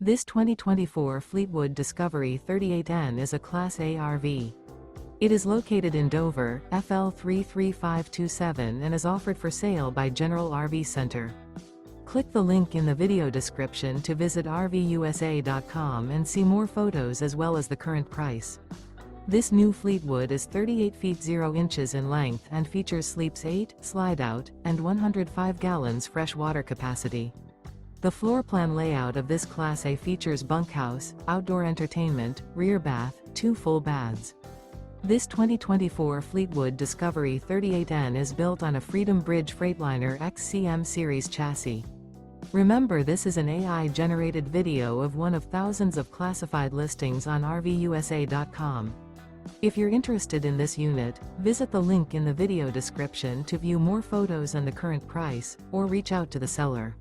This 2024 Fleetwood Discovery 38N is a Class A RV. It is located in Dover, FL 33527 and is offered for sale by General RV Center. Click the link in the video description to visit RVUSA.com and see more photos as well as the current price. This new Fleetwood is 38 feet 0 inches in length and features sleeps 8, slide-out, and 105 gallons fresh water capacity. The floor plan layout of this Class A features bunkhouse, outdoor entertainment, rear bath, 2 full baths. This 2024 Fleetwood Discovery 38N is built on a Freedom Bridge Freightliner XCM series chassis. Remember, this is an AI-generated video of one of thousands of classified listings on RVUSA.com. If you're interested in this unit, visit the link in the video description to view more photos and the current price, or reach out to the seller.